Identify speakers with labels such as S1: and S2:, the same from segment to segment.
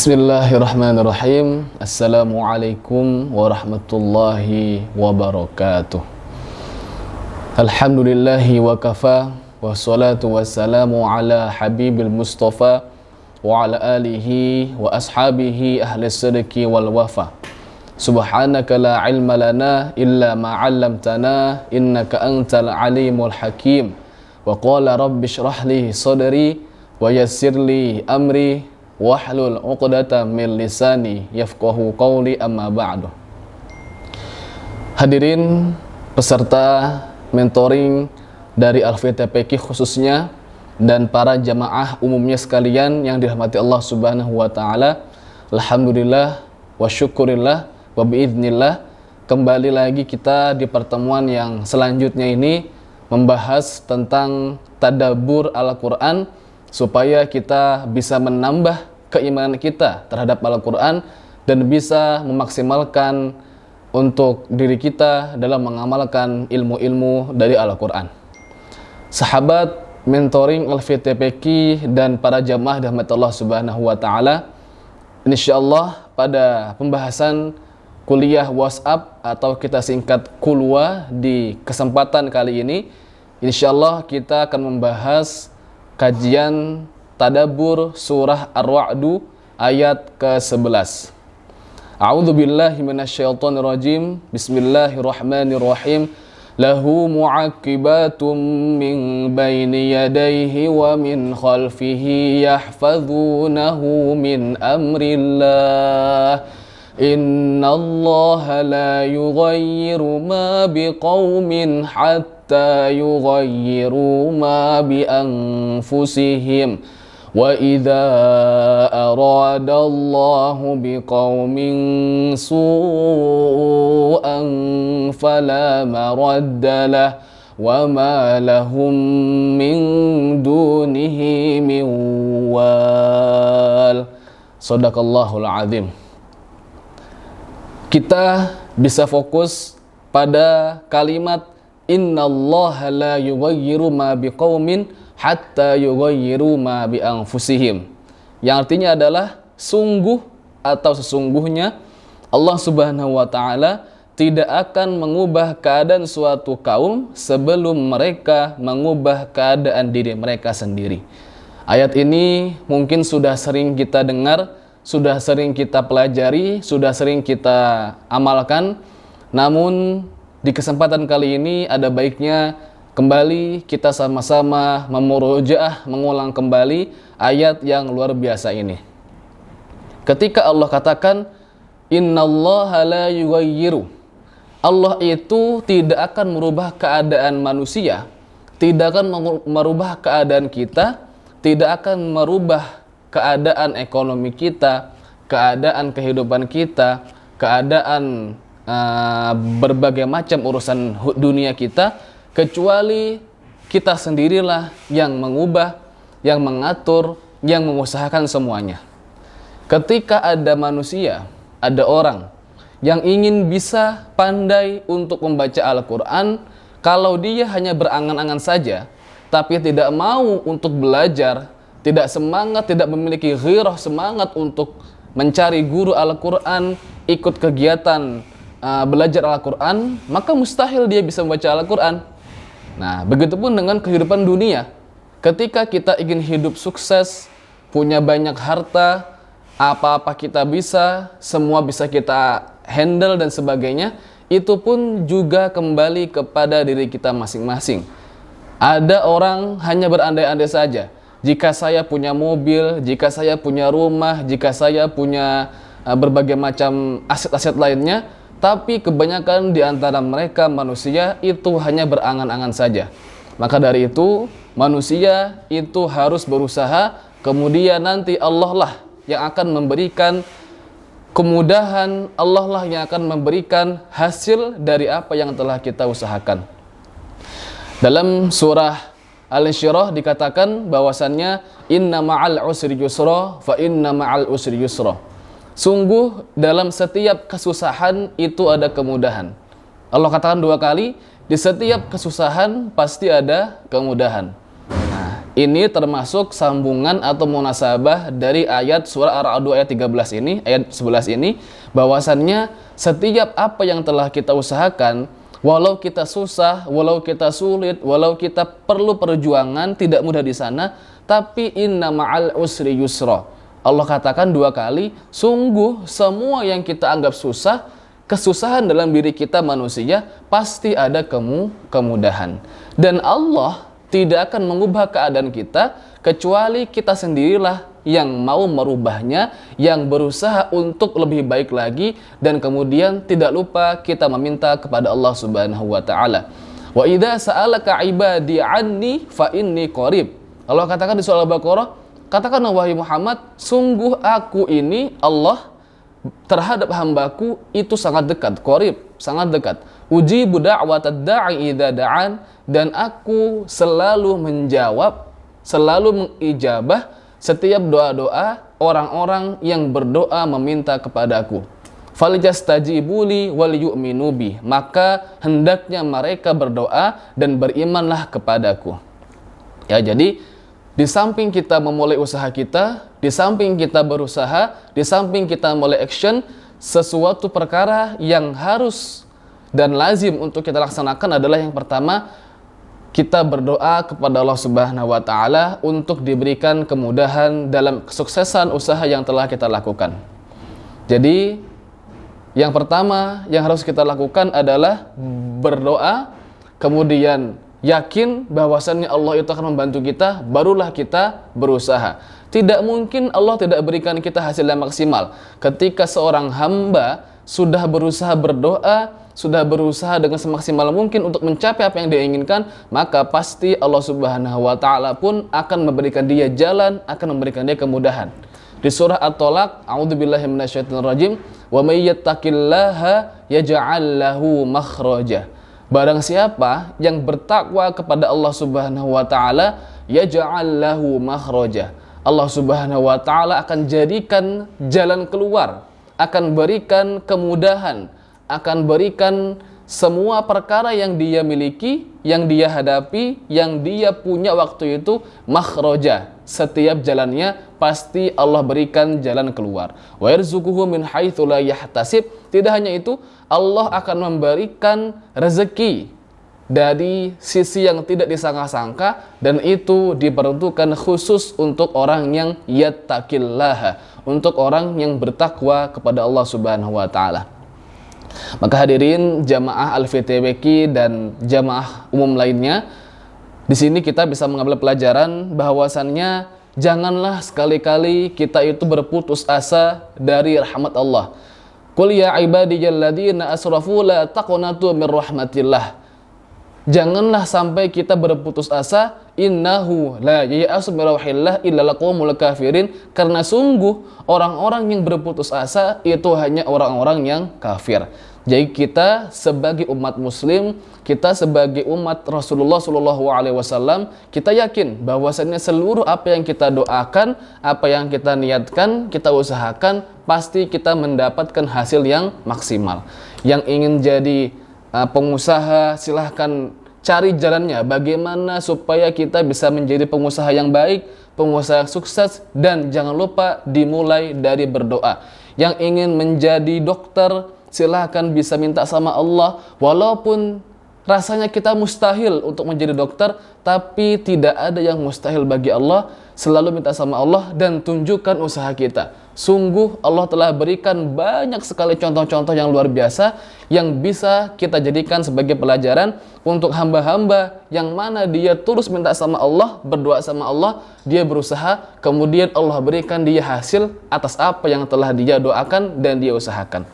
S1: Bismillahirrahmanirrahim. Assalamualaikum warahmatullahi wabarakatuh. Alhamdulillahi wa kafa, wassalatu wassalamu ala habibil mustafa wa ala alihi wa ashabihi ahli sidqi wal wafa. Subhanaka la ilma lana illa ma 'allamtana innaka antal alimul hakim. Wa qala rabbi shrah li sadri wa yassir li amri wahlul 'uqdatam min lisani yafqahu qawli, amma ba'du. Hadirin peserta mentoring dari Al-FTPQ khususnya dan para jamaah umumnya sekalian yang dirahmati Allah Subhanahu wa taala. Alhamdulillah wa syukurillah wa biidznillah, kembali lagi kita di pertemuan yang selanjutnya ini membahas tentang tadabbur Al-Qur'an, supaya kita bisa menambah keimanan kita terhadap Al-Quran dan bisa memaksimalkan untuk diri kita dalam mengamalkan ilmu-ilmu dari Al-Quran. Sahabat mentoring Al-FTPQ dan para jamaah rahmat Allah Subhanahu wa taala, insyaallah pada pembahasan kuliah WhatsApp atau kita singkat kulwa di kesempatan kali ini, insyaallah kita akan membahas kajian tadabbur surah Ar-Ra'd ayat ke-11. A'udzu billahi minasyaitonir rajim. Bismillahirrahmanirrahim. Lahu mu'aqibatum min baini yadayhi wa min khalfihi yahfazunahu min amrillah. Innallaha la yughayyiru ma biqaumin hatta yughayyiru ma bi anfusihim. Wa idza arada Allahu biqaumin su'an fala maradda lahu wa ma lahum min dunihi min wal. Shadaqallahul azim. Kita bisa fokus pada kalimat innallaha la yughayyiru ma biqaumin hatta yughayyiru ma bi anfusihim, yang artinya adalah sungguh atau sesungguhnya Allah Subhanahu wa taala tidak akan mengubah keadaan suatu kaum sebelum mereka mengubah keadaan diri mereka sendiri. Ayat ini mungkin sudah sering kita dengar, sudah sering kita pelajari, sudah sering kita amalkan. Namun di kesempatan kali ini ada baiknya kembali kita sama-sama memurojaah, mengulang kembali ayat yang luar biasa ini. Ketika Allah katakan innallaha la yughayyiru, Allah itu tidak akan merubah keadaan manusia, tidak akan merubah keadaan kita, tidak akan merubah keadaan ekonomi kita, keadaan kehidupan kita, keadaan berbagai macam urusan dunia kita, kecuali kita sendirilah yang mengubah, yang mengatur, yang mengusahakan semuanya. Ketika ada manusia, ada orang yang ingin bisa pandai untuk membaca Al-Quran, kalau dia hanya berangan-angan saja, tapi tidak mau untuk belajar, tidak semangat, tidak memiliki ghirah, semangat untuk mencari guru Al-Quran, ikut kegiatan belajar Al-Quran, maka mustahil dia bisa membaca Al-Quran. Nah, begitupun dengan kehidupan dunia. Ketika kita ingin hidup sukses, punya banyak harta, apa-apa kita bisa, semua bisa kita handle dan sebagainya, itu pun juga kembali kepada diri kita masing-masing. Ada orang hanya berandai-andai saja. Jika saya punya mobil, jika saya punya rumah, jika saya punya berbagai macam aset-aset lainnya, tapi kebanyakan di antara mereka manusia itu hanya berangan-angan saja. Maka dari itu manusia itu harus berusaha, kemudian nanti Allah lah yang akan memberikan kemudahan, Allah lah yang akan memberikan hasil dari apa yang telah kita usahakan. Dalam surah Al-Insyirah dikatakan bahwasannya inna ma'al usri yusra fa inna ma'al usri yusra. Sungguh dalam setiap kesusahan itu ada kemudahan. Allah katakan 2 kali, di setiap kesusahan pasti ada kemudahan. Nah, Ini termasuk sambungan atau munasabah dari ayat surah Ar-Ra'd ayat 13 ini, ayat 11 ini, bahwasannya setiap apa yang telah kita usahakan, walau kita susah, walau kita sulit, walau kita perlu perjuangan, tidak mudah di sana, tapi inna ma'al usri yusra. Allah katakan 2 kali, sungguh semua yang kita anggap susah, kesusahan dalam diri kita manusia, pasti ada kemudahan. Dan Allah tidak akan mengubah keadaan kita kecuali kita sendirilah yang mau merubahnya, yang berusaha untuk lebih baik lagi, dan kemudian tidak lupa kita meminta kepada Allah Subhanahu wa taala. Wa idza sa'alaka ibadi anni fa inni qarib. Allah katakan di surah Al-Baqarah, katakanlah wahai Muhammad, sungguh aku ini Allah terhadap hambaku itu sangat dekat, qarib, sangat dekat. Ujibu da'watad da'i idza da'an, dan aku selalu menjawab, selalu mengijabah setiap doa-doa orang-orang yang berdoa meminta kepadaku. Faljastajibuli wal yu'minu bi, maka hendaknya mereka berdoa dan berimanlah kepadaku. Ya, jadi di samping kita memulai usaha kita, di samping kita berusaha, di samping kita mulai action, sesuatu perkara yang harus dan lazim untuk kita laksanakan adalah yang pertama, kita berdoa kepada Allah Subhanahu wa taala untuk diberikan kemudahan dalam kesuksesan usaha yang telah kita lakukan. Jadi, yang pertama yang harus kita lakukan adalah berdoa, kemudian yakin bahwasannya Allah itu akan membantu kita, barulah kita berusaha. Tidak mungkin Allah tidak berikan kita hasil yang maksimal ketika seorang hamba sudah berusaha berdoa, sudah berusaha dengan semaksimal mungkin untuk mencapai apa yang dia inginkan, maka pasti Allah Subhanahu wa taala pun akan memberikan dia jalan, akan memberikan dia kemudahan. Di surah At-Talaq, a'udzubillahi minasyaitonirrajim, wa may yattaqillaha yaj'al lahu makhraja. Barang siapa yang bertakwa kepada Allah Subhanahu wa taala, yaj'al lahu makhraja. Allah Subhanahu wa taala akan jadikan jalan keluar, akan berikan kemudahan, akan berikan semua perkara yang dia miliki, yang dia hadapi, yang dia punya waktu itu makhraja. Setiap jalannya pasti Allah berikan jalan keluar. Wa yarzuquhu min haitsu la yahtasib. Tidak hanya itu, Allah akan memberikan rezeki dari sisi yang tidak disangka-sangka, dan itu diperuntukkan khusus untuk orang yang yattaqillaha, untuk orang yang bertakwa kepada Allah Subhanahu wa taala. Maka hadirin jamaah Al-FTWQ dan jamaah umum lainnya, di sini kita bisa mengambil pelajaran bahwasannya janganlah sekali-kali kita itu berputus asa dari rahmat Allah. Qul ya ibadiyalladzina asrafu la taqnatu min rahmatillah. Janganlah sampai kita berputus asa, innahu la ya'asu min rauhillah illa alqaumul kafirin, karena sungguh orang-orang yang berputus asa itu hanya orang-orang yang kafir. Jadi kita sebagai umat muslim, kita sebagai umat Rasulullah SAW, kita yakin bahwasannya seluruh apa yang kita doakan, apa yang kita niatkan, kita usahakan, pasti kita mendapatkan hasil yang maksimal. Yang ingin jadi pengusaha, silahkan cari jalannya bagaimana supaya kita bisa menjadi pengusaha yang baik, pengusaha yang sukses, dan jangan lupa dimulai dari berdoa. Yang ingin menjadi dokter, silahkan bisa minta sama Allah, walaupun rasanya kita mustahil untuk menjadi dokter, tapi tidak ada yang mustahil bagi Allah. Selalu minta sama Allah dan tunjukkan usaha kita. Sungguh Allah telah berikan banyak sekali contoh-contoh yang luar biasa yang bisa kita jadikan sebagai pelajaran untuk hamba-hamba yang mana dia terus minta sama Allah, berdoa sama Allah, dia berusaha, kemudian Allah berikan dia hasil atas apa yang telah dia doakan dan dia usahakan.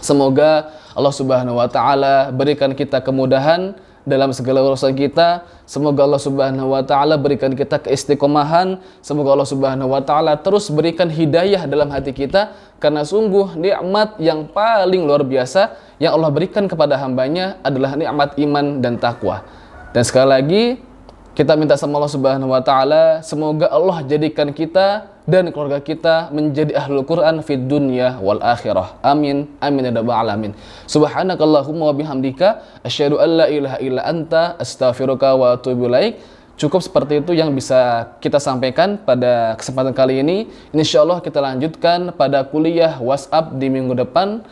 S1: Semoga Allah Subhanahu wa taala berikan kita kemudahan dalam segala urusan kita. Semoga Allah Subhanahu wa taala berikan kita keistiqomahan. Semoga Allah Subhanahu wa taala terus berikan hidayah dalam hati kita, karena sungguh nikmat yang paling luar biasa yang Allah berikan kepada hambanya adalah nikmat iman dan takwa. Dan sekali lagi kita minta sama Allah Subhanahu wa taala, semoga Allah jadikan kita dan keluarga kita menjadi ahlul Quran fid dunya wal akhirah. Amin. Amin ya rabbal alamin. Subhanakallahumma wa bihamdika asyhadu an la ilaha illa anta astaghfiruka wa atubu ilaik. cukup seperti itu yang bisa kita sampaikan pada kesempatan kali ini. Insya Allah kita lanjutkan pada kuliah WhatsApp di minggu depan.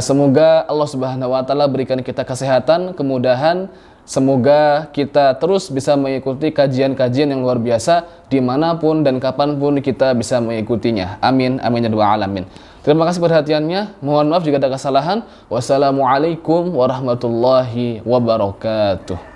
S1: Semoga Allah Subhanahu wa Ta'ala berikan kita kesehatan, kemudahan. Semoga kita terus bisa mengikuti kajian-kajian yang luar biasa dimanapun dan kapanpun kita bisa mengikutinya. Amin, amin ya rabbal alamin. Terima kasih perhatiannya. Mohon maaf jika ada kesalahan. Wassalamualaikum warahmatullahi wabarakatuh.